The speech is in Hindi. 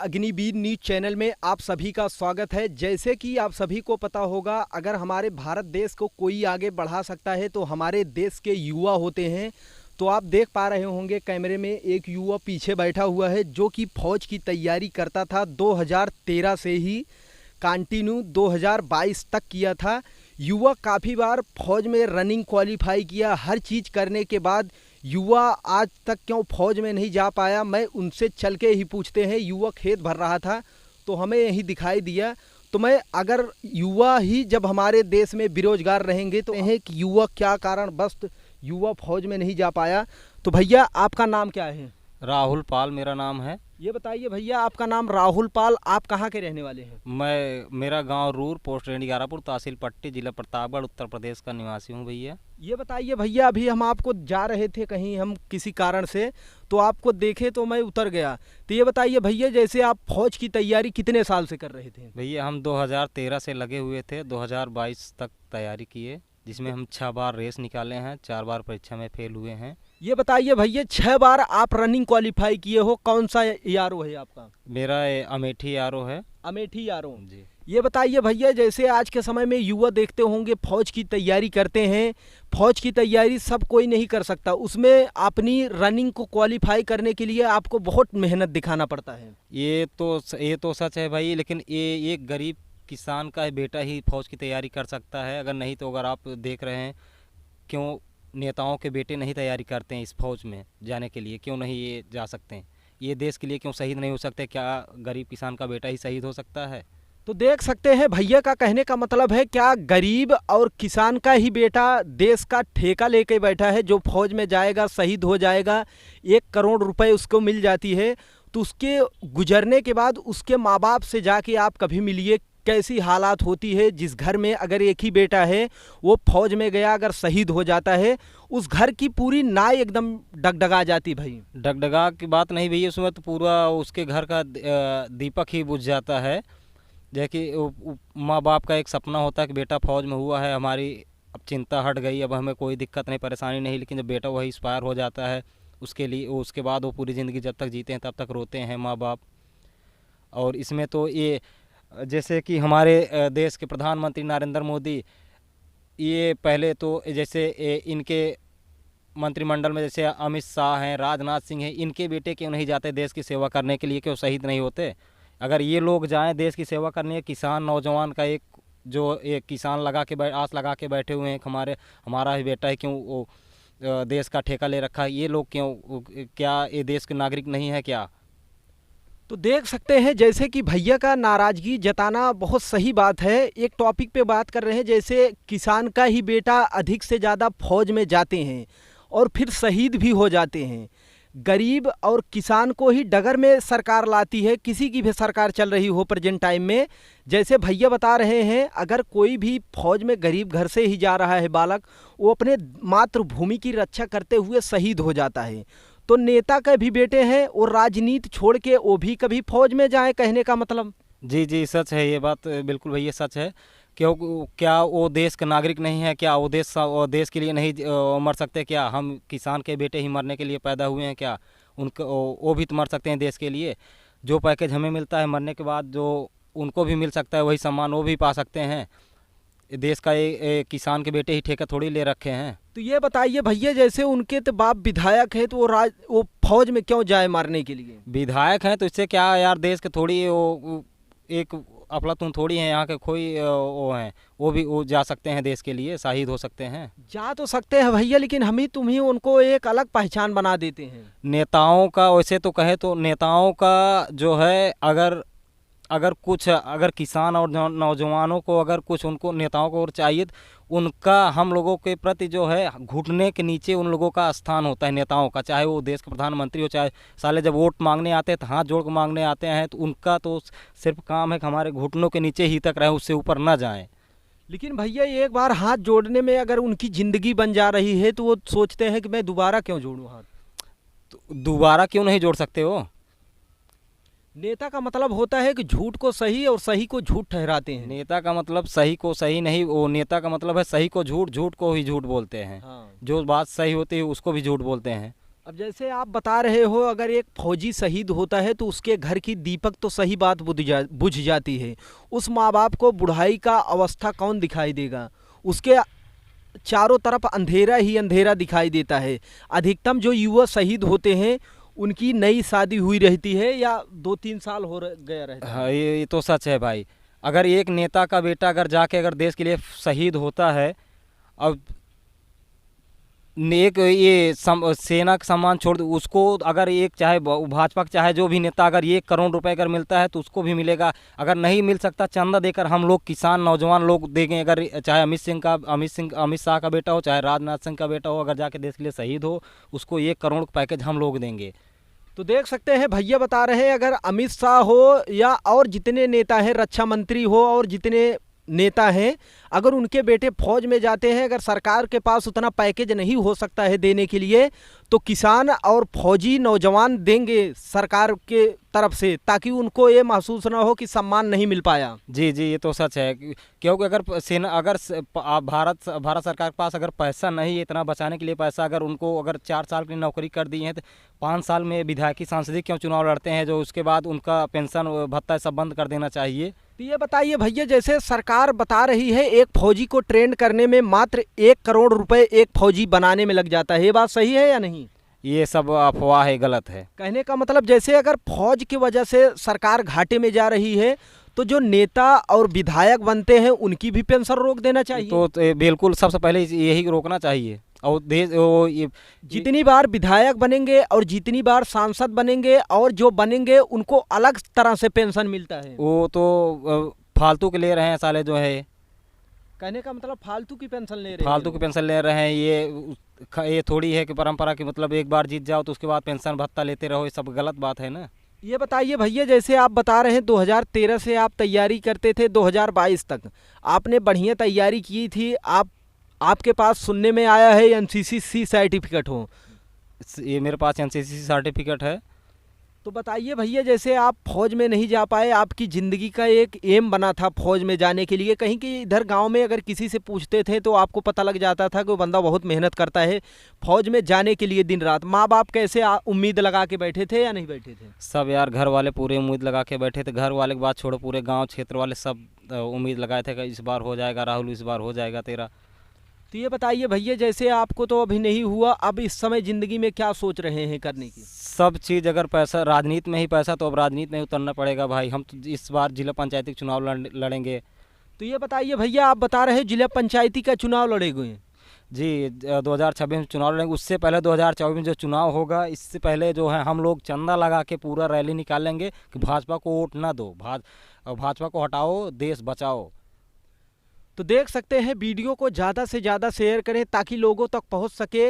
अग्निवीर न्यूज चैनल में आप सभी का स्वागत है। जैसे कि आप सभी को पता होगा, अगर हमारे भारत देश को कोई आगे बढ़ा सकता है तो हमारे देश के युवा होते हैं। तो आप देख पा रहे होंगे कैमरे में एक युवा पीछे बैठा हुआ है जो कि फौज की तैयारी करता था। 2013 से ही कंटिन्यू 2022 तक किया था। युवा काफ़ी बार फौज में रनिंग क्वालिफाई किया, हर चीज़ करने के बाद युवा आज तक क्यों फौज में नहीं जा पाया। मैं उनसे चल के ही पूछते हैं। युवा खेत भर रहा था तो हमें यही दिखाई दिया। तो मैं अगर युवा ही जब हमारे देश में बेरोजगार रहेंगे तो है कि युवा क्या कारण बस युवा फौज में नहीं जा पाया। तो भैया आपका नाम क्या है? राहुल पाल मेरा नाम है। ये बताइए भैया, आपका नाम राहुल पाल, आप कहाँ के रहने वाले हैं? मेरा गांव रूर, पोस्ट रेंज ग्यारापुर, तहसील पट्टी, जिला प्रतापगढ़, उत्तर प्रदेश का निवासी हूं भैया। ये बताइए भैया, अभी हम आपको जा रहे थे कहीं हम किसी कारण से, तो आपको देखे तो मैं उतर गया। तो ये बताइए भैया, जैसे आप फौज की तैयारी कितने साल से कर रहे थे? भैया हम 2013 से लगे हुए थे, 2022 तक तैयारी किए, जिसमें हम 6 बार रेस निकाले हैं, 4 बार परीक्षा में फेल हुए हैं। ये बताइए भैया, 6 बार आप रनिंग क्वालिफाई किए हो, कौन सा यारो है आपका? मेरा अमेठी यारो है। अमेठी यारो जी। ये बताइए भैया, जैसे आज के समय में युवा देखते होंगे फौज की तैयारी करते हैं। फौज की तैयारी सब कोई नहीं कर सकता, उसमें अपनी रनिंग को क्वालिफाई करने के लिए आपको बहुत मेहनत दिखाना पड़ता है। ये तो सच है भाई, लेकिन ये एक गरीब किसान का बेटा ही फौज की तैयारी कर सकता है। अगर नहीं तो अगर आप देख रहे हैं क्यों नेताओं के बेटे नहीं तैयारी करते हैं इस फौज में जाने के लिए, क्यों नहीं ये जा सकते हैं? ये देश के लिए क्यों शहीद नहीं हो सकते? क्या गरीब किसान का बेटा ही शहीद हो सकता है? तो देख सकते हैं भैया का कहने का मतलब है, क्या गरीब और किसान का ही बेटा देश का ठेका लेके बैठा है, जो फौज में जाएगा शहीद हो जाएगा, 1 करोड़ रुपए उसको मिल जाती है। तो उसके गुजरने के बाद उसके माँ बाप से जाके आप कभी मिलिए, कैसी हालात होती है। जिस घर में अगर एक ही बेटा है, वो फौज में गया अगर शहीद हो जाता है, उस घर की पूरी नाई एकदम डगडगा जाती। भाई डगडगा की बात नहीं भैया, उसमें तो पूरा उसके घर का दीपक ही बुझ जाता है। जैसे कि माँ बाप का एक सपना होता है कि बेटा फौज में हुआ है, हमारी अब चिंता हट गई, अब हमें कोई दिक्कत नहीं, परेशानी नहीं। लेकिन जब बेटा वही एक्सपायर हो जाता है, उसके बाद वो पूरी ज़िंदगी जब तक जीते हैं तब तक रोते हैं माँ बाप। और इसमें तो ये जैसे कि हमारे देश के प्रधानमंत्री नरेंद्र मोदी, ये पहले तो जैसे इनके मंत्रिमंडल में जैसे अमित शाह हैं, राजनाथ सिंह हैं, इनके बेटे क्यों नहीं जाते देश की सेवा करने के लिए, क्यों शहीद नहीं होते? अगर ये लोग जाएं देश की सेवा करने, किसान नौजवान का एक किसान आस लगा के बैठे हुए हैं हमारा ही बेटा है, क्यों वो देश का ठेका ले रखा है? ये लोग क्यों, क्या ये देश के नागरिक नहीं है क्या? तो देख सकते हैं जैसे कि भैया का नाराज़गी जताना बहुत सही बात है। एक टॉपिक पे बात कर रहे हैं, जैसे किसान का ही बेटा अधिक से ज़्यादा फौज में जाते हैं और फिर शहीद भी हो जाते हैं। गरीब और किसान को ही डगर में सरकार लाती है, किसी की भी सरकार चल रही हो प्रेजेंट टाइम में। जैसे भैया बता रहे हैं, अगर कोई भी फौज में गरीब घर से ही जा रहा है बालक, वो अपने मातृभूमि की रक्षा करते हुए शहीद हो जाता है। तो नेता के भी बेटे हैं और राजनीति छोड़ के वो भी कभी फौज में जाए, कहने का मतलब। जी जी, सच है ये बात, बिल्कुल भैया सच है। क्यों, क्या वो देश का नागरिक नहीं है क्या? वो देश के लिए नहीं मर सकते क्या? हम किसान के बेटे ही मरने के लिए पैदा हुए हैं क्या? वो भी तो मर सकते हैं देश के लिए। जो पैकेज हमें मिलता है मरने के बाद, जो उनको भी मिल सकता है वही सम्मान वो भी पा सकते हैं। देश का किसान के बेटे ही ठेका थोड़ी ले रखे हैं। तो ये बताइए भैया, जैसे उनके तो बाप विधायक है, तो वो फौज में क्यों जाए मारने के लिए? विधायक हैं तो इससे क्या यार, देश के थोड़ी वो एक अफलातून थोड़ी है, यहाँ के कोई वो हैं, वो जा सकते हैं देश के लिए, शहीद हो सकते हैं। जा तो सकते हैं भैया, लेकिन हम ही तुम ही उनको एक अलग पहचान बना देते हैं। नेताओं का वैसे तो कहे तो नेताओं का जो है, अगर किसान और नौजवानों को अगर कुछ उनको नेताओं को और चाहिए, तो उनका हम लोगों के प्रति जो है घुटने के नीचे उन लोगों का स्थान होता है नेताओं का। चाहे वो देश के प्रधानमंत्री हो, चाहे साले जब वोट मांगने आते हैं तो हाथ जोड़ के मांगने आते हैं, तो उनका तो सिर्फ काम है कि हमारे घुटनों के नीचे ही तक रहे, उससे ऊपर ना जाएं। लेकिन भैया एक बार हाथ जोड़ने में अगर उनकी ज़िंदगी बन जा रही है तो वो सोचते हैं कि मैं दोबारा क्यों जोड़ूं हाथ। तो दोबारा क्यों नहीं जोड़ सकते हो? नेता का मतलब होता है कि झूठ को सही और सही को झूठ ठहराते हैं। नेता का मतलब सही को सही नहीं, वो नेता का मतलब है सही को झूठ, झूठ को ही झूठ बोलते हैं। हाँ। जो बात सही होती है उसको भी झूठ बोलते हैं। अब जैसे आप बता रहे हो, अगर एक फौजी शहीद होता है तो उसके घर की दीपक तो सही बात बुझ जाती है। उस माँ बाप को बुढ़ाई का अवस्था कौन दिखाई देगा? उसके चारों तरफ अंधेरा ही अंधेरा दिखाई देता है। अधिकतम जो युवा शहीद होते हैं उनकी नई शादी हुई रहती है या 2-3 साल गया रहता है। हाँ, ये तो सच है भाई। अगर एक नेता का बेटा अगर जाके अगर देश के लिए शहीद होता है, अब एक ये सेना का सम्मान छोड़ दो, उसको अगर एक चाहे भाजपा का चाहे जो भी नेता अगर 1 करोड़ रुपए अगर मिलता है तो उसको भी मिलेगा। अगर नहीं मिल सकता, चंदा देकर हम लोग किसान नौजवान लोग देंगे। अगर चाहे अमित शाह का बेटा हो, चाहे राजनाथ सिंह का बेटा हो, अगर जाके देश के लिए शहीद हो, उसको 1 करोड़ का पैकेज हम लोग देंगे। तो देख सकते हैं भैया बता रहे हैं, अगर अमित शाह हो या और जितने नेता हैं, रक्षा मंत्री हो और जितने नेता हैं, अगर उनके बेटे फौज में जाते हैं, अगर सरकार के पास उतना पैकेज नहीं हो सकता है देने के लिए, तो किसान और फौजी नौजवान देंगे सरकार के तरफ से, ताकि उनको ये महसूस ना हो कि सम्मान नहीं मिल पाया। जी जी, ये तो सच है। क्योंकि अगर सेना अगर भारत सरकार के पास अगर पैसा नहीं है इतना बचाने के लिए पैसा, अगर उनको अगर 4 साल की नौकरी कर दी है तो 5 साल में विधायकी सांसदीय क्यों चुनाव लड़ते हैं, जो उसके बाद उनका पेंशन भत्ता सब बंद कर देना चाहिए। तो ये बताइए भैया, जैसे सरकार बता रही है एक फौजी को ट्रेन करने में मात्र 1 करोड़ रुपए एक फौजी बनाने में लग जाता है, ये बात सही है या नहीं? ये सब अफवाह है, गलत है। कहने का मतलब जैसे अगर फौज की वजह से सरकार घाटे में जा रही है तो जो नेता और विधायक बनते हैं उनकी भी पेंशन रोक देना चाहिए। तो बिल्कुल सबसे पहले यही रोकना चाहिए। और जितनी बार विधायक बनेंगे और जितनी बार सांसद बनेंगे और जो बनेंगे उनको अलग तरह से पेंशन मिलता है। वो तो फालतू के ले रहे हैं साले जो है। कहने का मतलब फालतू की पेंशन ले रहे हैं। फालतू की पेंशन ले रहे हैं। ये थोड़ी है कि परंपरा की मतलब एक बार जीत जाओ तो उसके बाद पेंशन भत्ता लेते रहो, ये सब गलत बात है ना। ये बताइए भैया, जैसे आप बता रहे हैं 2013 से आप तैयारी करते थे 2022 तक, आपने बढ़िया तैयारी की थी। आपके पास सुनने में आया है एनसीसी सर्टिफिकेट हो। ये मेरे पास एनसीसी सर्टिफिकेट है। तो बताइए भैया, जैसे आप फौज में नहीं जा पाए, आपकी ज़िंदगी का एक एम बना था फौज में जाने के लिए, कहीं कि इधर गांव में अगर किसी से पूछते थे तो आपको पता लग जाता था कि वो बंदा बहुत मेहनत करता है फौज में जाने के लिए दिन रात। माँ बाप कैसे उम्मीद लगा के बैठे थे या नहीं बैठे थे? सब यार घर वाले पूरे उम्मीद लगा के बैठे थे। घर वाले की बात छोड़ो, पूरे गाँव क्षेत्र वाले सब उम्मीद लगाए थे कि इस बार हो जाएगा राहुल, इस बार हो जाएगा तेरा। तो ये बताइए भैया, जैसे आपको तो अभी नहीं हुआ, अब इस समय ज़िंदगी में क्या सोच रहे हैं करने की? सब चीज़ अगर पैसा, राजनीति में ही पैसा, तो अब राजनीति में ही उतरना पड़ेगा भाई। हम तो इस बार जिला पंचायती चुनाव लड़ेंगे। तो ये बताइए भैया, आप बता रहे हैं जिला पंचायती का चुनाव लड़ेंगे जी, 2026 में चुनाव लड़ेंगे। उससे पहले 2024 में जो चुनाव होगा, इससे पहले जो है हम लोग चंदा लगा के पूरा रैली निकालेंगे कि भाजपा को वोट ना दो, भाजपा को हटाओ, देश बचाओ। तो देख सकते हैं, वीडियो को ज़्यादा से ज़्यादा शेयर करें ताकि लोगों तक पहुंच सके